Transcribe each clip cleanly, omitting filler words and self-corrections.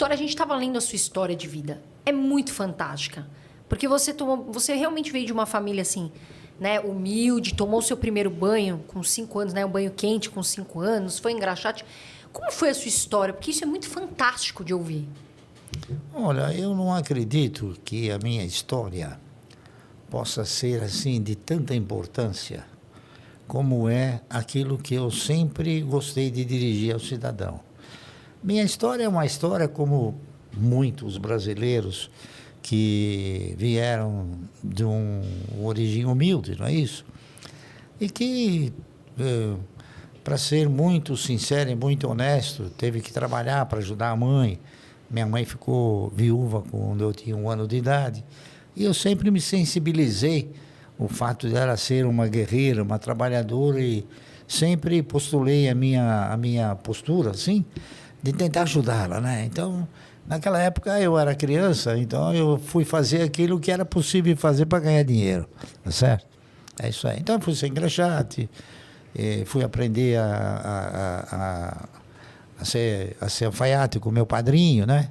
Doutora, a gente estava lendo a sua história de vida. É muito fantástica. Porque você realmente veio de uma família assim, né, humilde, tomou seu primeiro banho com 5 anos, né, um banho quente com 5 anos, foi engraxate. Como foi a sua história? Porque isso é muito fantástico de ouvir. Olha, eu não acredito que a minha história possa ser assim de tanta importância como é aquilo que eu sempre gostei de dirigir ao cidadão. Minha história é uma história como muitos brasileiros que vieram de uma origem humilde, não é isso? E que, para ser muito sincero e muito honesto, teve que trabalhar para ajudar a mãe. Minha mãe ficou viúva quando eu tinha 1 ano de idade. E eu sempre me sensibilizei o fato dela ser uma guerreira, uma trabalhadora, e sempre postulei a minha postura, assim, de tentar ajudá-la, né? Então, naquela época eu era criança, então eu fui fazer aquilo que era possível fazer para ganhar dinheiro, tá certo? É isso aí. Então eu fui ser engraxate, fui aprender a ser alfaiate com meu padrinho, né?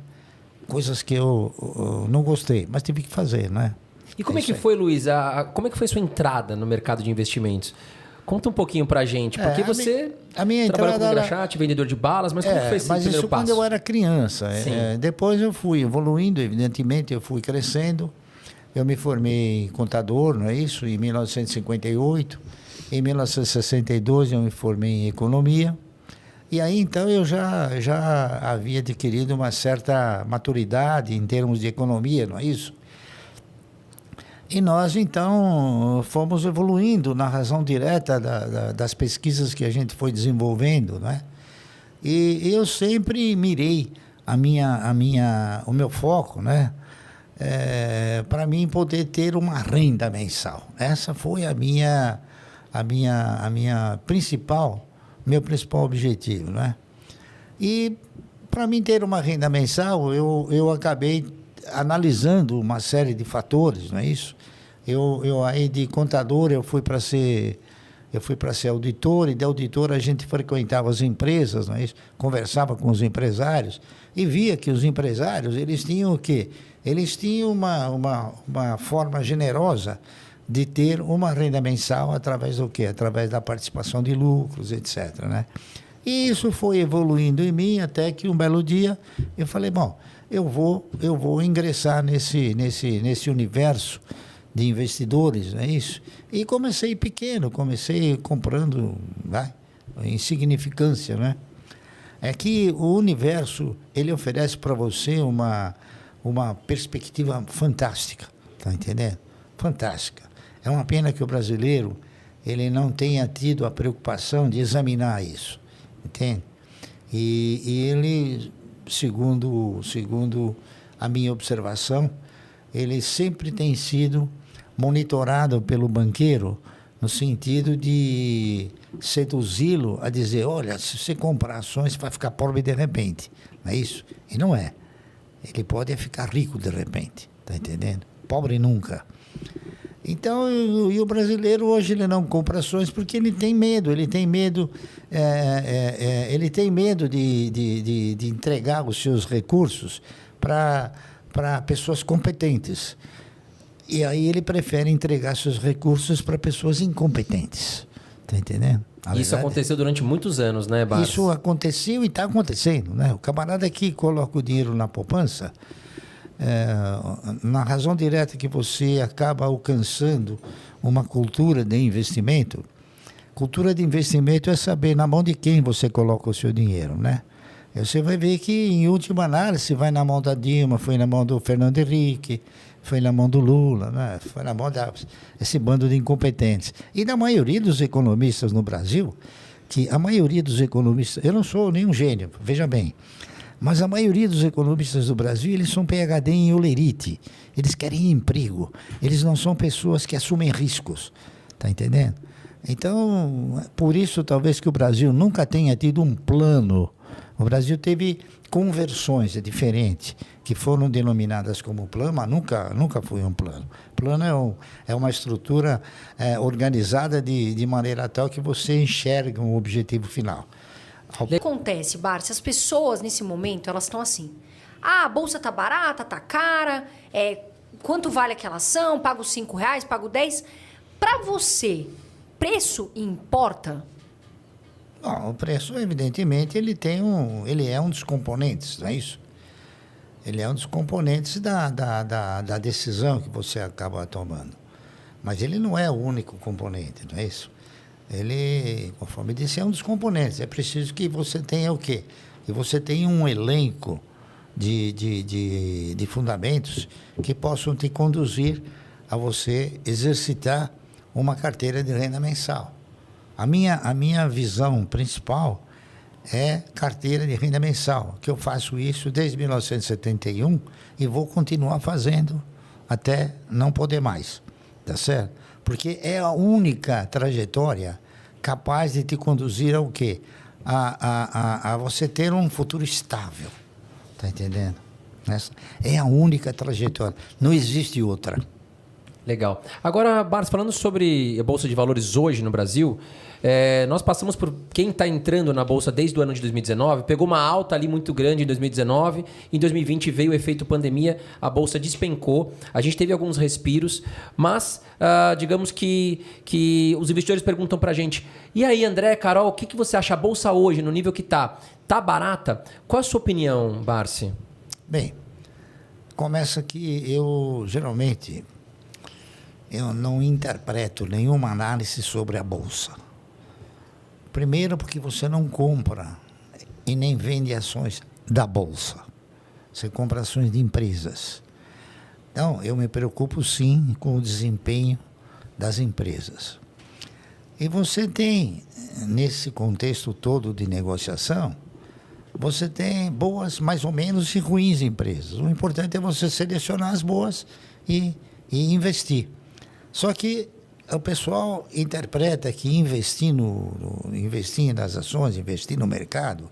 Coisas que eu não gostei, mas tive que fazer, né? E como é que foi, Luiz? Como é que foi sua entrada no mercado de investimentos? Conta um pouquinho pra gente, porque você a minha trabalhou entrada como engraxate, vendedor de balas, mas como foi esse mas primeiro isso passo? quando eu era criança. Depois eu fui evoluindo, evidentemente, eu fui crescendo. Eu me formei contador, não é isso? Em 1958. Em 1962 eu me formei em economia. E aí, então, eu já havia adquirido uma certa maturidade em termos de economia, não é isso? E nós, então, fomos evoluindo na razão direta das pesquisas que a gente foi desenvolvendo, né? E eu sempre mirei o meu foco, né? Para mim poder ter uma renda mensal. Essa foi meu principal objetivo, né? E para mim ter uma renda mensal, eu acabei analisando uma série de fatores, não é isso? Eu aí de contador eu fui para ser auditor, e de auditor a gente frequentava as empresas, não é isso? Conversava com os empresários e via que os empresários, eles tinham o quê? Eles tinham uma forma generosa de ter uma renda mensal através do quê? Através da participação de lucros, etc., né? E isso foi evoluindo em mim até que um belo dia eu falei, bom, eu vou ingressar nesse universo de investidores, não é isso? E comecei pequeno, comecei comprando, em insignificância, né? É que o universo, ele oferece para você uma perspectiva fantástica, tá entendendo? Fantástica. É uma pena que o brasileiro, ele não tenha tido a preocupação de examinar isso, entende? E ele, segundo a minha observação, ele sempre tem sido monitorado pelo banqueiro no sentido de seduzi-lo a dizer, olha, se você comprar ações, você vai ficar pobre de repente. Não é isso? E não é. Ele pode ficar rico de repente, tá entendendo? Pobre nunca. Então, e o brasileiro hoje ele não compra ações porque ele tem medo de entregar os seus recursos para pessoas competentes. E aí ele prefere entregar seus recursos para pessoas incompetentes. Está entendendo? Isso aconteceu durante muitos anos, né, Barros? Isso aconteceu e está acontecendo, né? O camarada que coloca o dinheiro na poupança, na razão direta que você acaba alcançando uma cultura de investimento. Cultura de investimento é saber na mão de quem você coloca o seu dinheiro, né? Você vai ver que, em última análise, vai na mão da Dilma, foi na mão do Fernando Henrique, foi na mão do Lula, né? Foi na mão desse bando de incompetentes. E da maioria dos economistas no Brasil, que a maioria dos economistas, eu não sou nenhum gênio, veja bem, mas a maioria dos economistas do Brasil, eles são PhD em olerite, eles querem emprego, eles não são pessoas que assumem riscos, tá entendendo? Então, por isso talvez que o Brasil nunca tenha tido um plano. O Brasil teve conversões, é diferente, que foram denominadas como plano, mas nunca foi um plano. Plano é uma estrutura organizada de maneira tal que você enxerga um objetivo final. O que acontece, Barça? As pessoas, nesse momento, elas estão assim. Ah, a bolsa tá barata, tá cara, quanto vale aquela ação? Pago R$5, pago 10. Para você, preço importa? Bom, o preço, evidentemente, ele é um dos componentes, não é isso? Ele é um dos componentes da decisão que você acaba tomando. Mas ele não é o único componente, não é isso? Ele, conforme disse, é um dos componentes. É preciso que você tenha o quê? Que você tenha um elenco de fundamentos que possam te conduzir a você exercitar uma carteira de renda mensal. A minha visão principal é carteira de renda mensal, que eu faço isso desde 1971 e vou continuar fazendo até não poder mais, tá certo? Porque é a única trajetória capaz de te conduzir ao quê? A você ter um futuro estável, tá entendendo? Essa é a única trajetória, não existe outra. Legal. Agora, Barsi, falando sobre a Bolsa de Valores hoje no Brasil, nós passamos por quem está entrando na Bolsa desde o ano de 2019, pegou uma alta ali muito grande em 2019, em 2020 veio o efeito pandemia, a Bolsa despencou, a gente teve alguns respiros, mas digamos que os investidores perguntam para a gente, e aí, André, Carol, o que você acha a Bolsa hoje, no nível que está? Está barata? Qual é a sua opinião, Barsi? Bem, começa que geralmente, eu não interpreto nenhuma análise sobre a Bolsa. Primeiro, porque você não compra e nem vende ações da Bolsa. Você compra ações de empresas. Então, eu me preocupo sim com o desempenho das empresas. E você tem, nesse contexto todo de negociação, você tem boas, mais ou menos, e ruins empresas. O importante é você selecionar as boas e investir. Só que o pessoal interpreta que investir nas ações, investir no mercado,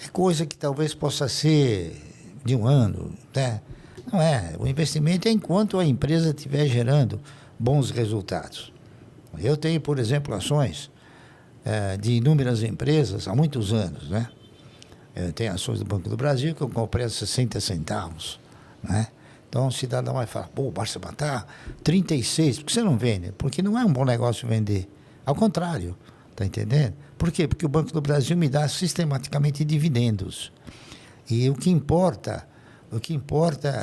é coisa que talvez possa ser de um ano, né? Não é. O investimento é enquanto a empresa estiver gerando bons resultados. Eu tenho, por exemplo, ações de inúmeras empresas há muitos anos, né? Eu tenho ações do Banco do Brasil que eu comprei a 60 centavos, né? Então o cidadão vai falar, pô, basta matar 36, por que você não vende? Porque não é um bom negócio vender. Ao contrário, tá entendendo? Por quê? Porque o Banco do Brasil me dá sistematicamente dividendos. E o que importa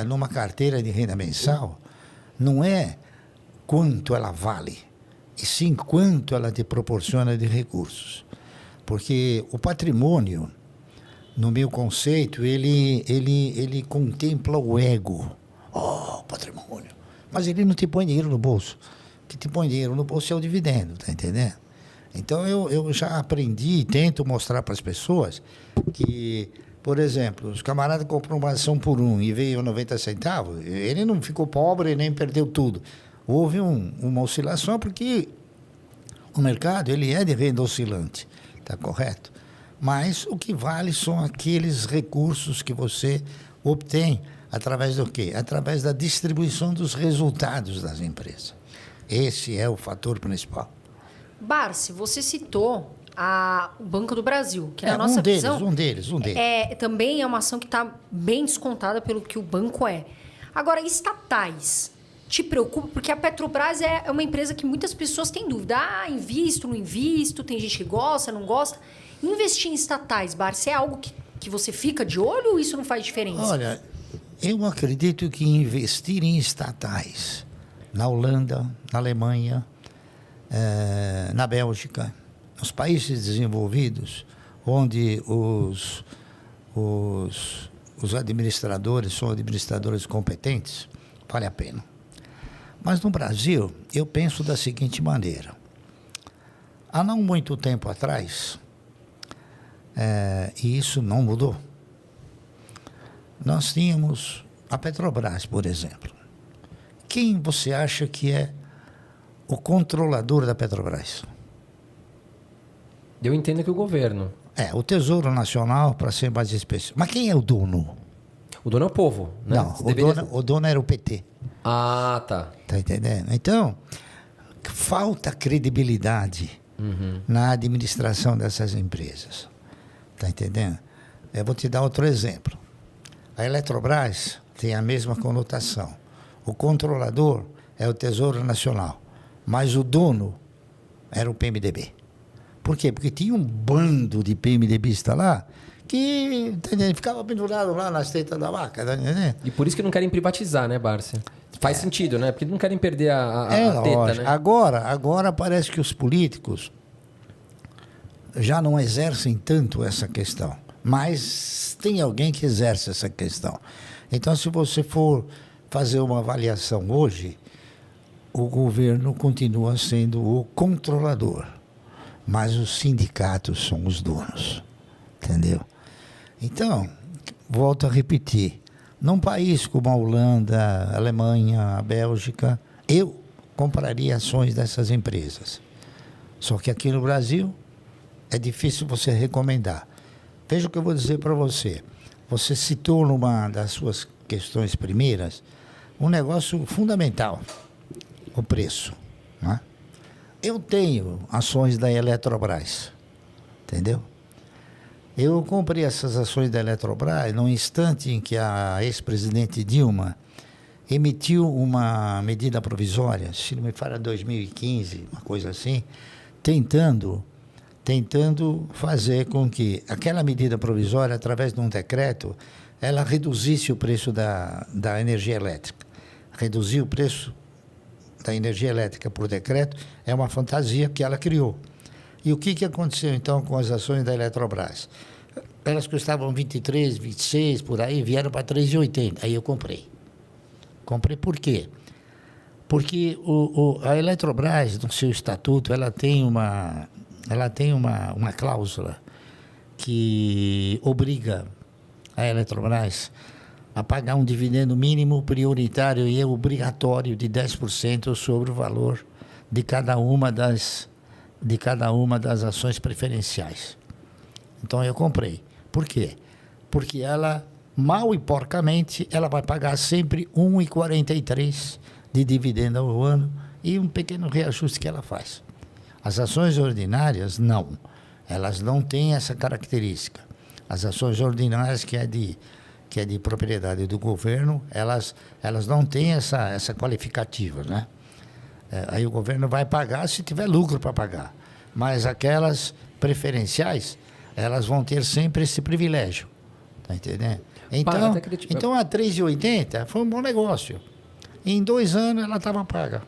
numa carteira de renda mensal não é quanto ela vale, e sim quanto ela te proporciona de recursos. Porque o patrimônio, no meu conceito, ele contempla o ego. Oh, patrimônio. Mas ele não te põe dinheiro no bolso. O que te põe dinheiro no bolso é o dividendo, tá entendendo? Então, eu já aprendi e tento mostrar para as pessoas que, por exemplo, os camaradas compram uma ação por 1 e veio 90 centavos, ele não ficou pobre nem perdeu tudo. Houve uma oscilação porque o mercado ele é de renda oscilante, tá correto? Mas o que vale são aqueles recursos que você obtém através do quê? Através da distribuição dos resultados das empresas. Esse é o fator principal. Barsi, você citou o Banco do Brasil, que na nossa visão... Um deles. Também é uma ação que está bem descontada pelo que o banco é. Agora, estatais, te preocupa? Porque a Petrobras é uma empresa que muitas pessoas têm dúvida. Invisto, não invisto, tem gente que gosta, não gosta. Investir em estatais, Barsi, é algo que você fica de olho ou isso não faz diferença? Olha, eu acredito que investir em estatais na Holanda, na Alemanha, na Bélgica, nos países desenvolvidos, onde os administradores são administradores competentes, vale a pena. Mas no Brasil, eu penso da seguinte maneira. Há não muito tempo atrás, e isso não mudou, nós tínhamos a Petrobras, por exemplo. Quem você acha que é o controlador da Petrobras? Eu entendo que o governo. O Tesouro Nacional, para ser mais específico. Mas quem é o dono? O dono é o povo, né? Não, o dono era o PT. Ah, tá. Tá entendendo? Então, falta credibilidade na administração dessas empresas. Tá entendendo? Eu vou te dar outro exemplo. A Eletrobras tem a mesma conotação. O controlador é o Tesouro Nacional, mas o dono era o PMDB. Por quê? Porque tinha um bando de PMDBistas lá que, entendeu? Ficava pendurado lá nas tetas da vaca. Entendeu? E por isso que não querem privatizar, né, Bárcia? Faz sentido, né? Porque não querem perder a teta, lógico. né? Agora parece que os políticos já não exercem tanto essa questão, mas tem alguém que exerce essa questão. Então, se você for fazer uma avaliação hoje, o governo continua sendo o controlador, mas os sindicatos são os donos, entendeu? Então, volto a repetir, num país como a Holanda, a Alemanha, a Bélgica, eu compraria ações dessas empresas. Só que aqui no Brasil é difícil você recomendar. Veja o que eu vou dizer para você. Você citou numa das suas questões primeiras um negócio fundamental, o preço, né? Eu tenho ações da Eletrobras, entendeu? Eu comprei essas ações da Eletrobras no instante em que a ex-presidente Dilma emitiu uma medida provisória, se não me falha 2015, uma coisa assim, tentando fazer com que aquela medida provisória, através de um decreto, ela reduzisse o preço da energia elétrica. Reduzir o preço da energia elétrica por decreto é uma fantasia que ela criou. E o que aconteceu, então, com as ações da Eletrobras? Elas custavam 23, 26, por aí, vieram para 3,80. Aí eu comprei. Comprei por quê? Porque a Eletrobras, no seu estatuto, ela tem uma cláusula que obriga a Eletrobras a pagar um dividendo mínimo prioritário e obrigatório de 10% sobre o valor de cada uma das ações preferenciais. Então eu comprei. Por quê? Porque ela, mal e porcamente, ela vai pagar sempre 1,43 de dividendo ao ano e um pequeno reajuste que ela faz. As ações ordinárias, não. Elas não têm essa característica. As ações ordinárias, que é de propriedade do governo, elas não têm essa qualificativa, né? Aí o governo vai pagar se tiver lucro para pagar. Mas aquelas preferenciais, elas vão ter sempre esse privilégio. Tá entendendo? Então a 3,80 foi um bom negócio. Em 2 anos ela estava paga.